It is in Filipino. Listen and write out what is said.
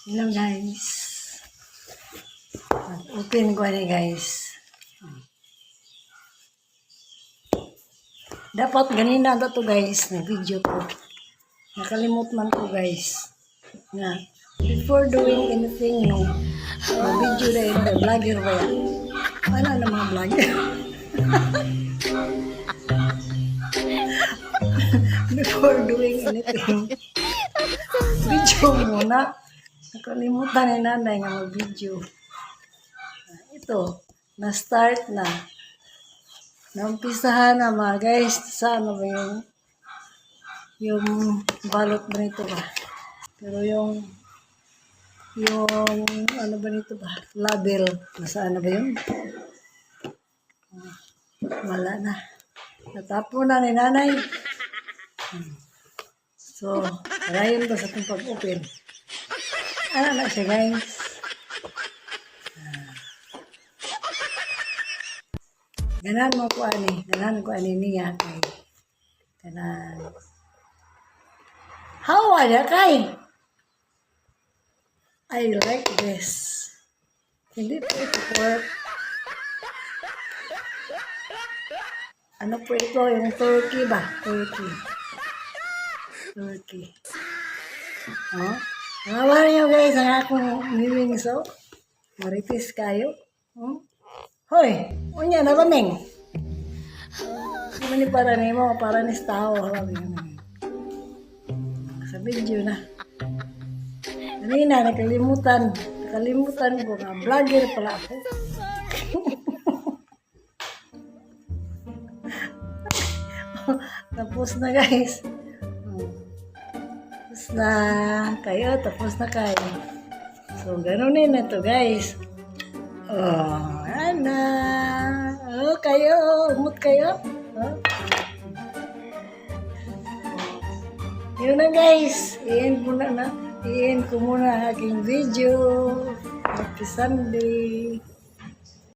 Hello guys. Open ko ni guys. Dapat ganina na to guys na video ko. Nakalimot man ko guys. Na before doing anything no. Video na yung vlogger ba yan? Ano na mga vlogger? Before doing anything. Video muna. Nakalimutan ni nanay nga mag-video. Ito, na-start na. Naumpisahan na mga guys. Saan ba yung balot ba nito ba? Pero yung ano ba nito ba? Label. Nasaan na ba yun? Wala na. Natapo na ni nanay. So, parayon ba sa itong pag-open? Ano na siya guys? Ganan mo ko ani. Ganan ko ani niya kay. Ganan. How are you kay? I like this. Hindi po ito pork. Ano po ito? Yung turkey ba? Turkey. Oh? Nawa niyo guys ang akong mimingso. Maritis kayo. Hoy, unya na ba meng? Mani para ni mo, para ni tao. Sa video na. Kanina, nakalimutan. Nakalimutan ko nga. Vlogger pala ako. Tapos na guys. Tapos na kayo. Tapos na kayo. So, ganunin na to guys. Oh, ana. Oh, kayo. Umot kayo. Oh. Yun na guys. I-end ko muna ang aking video. Happy Sunday.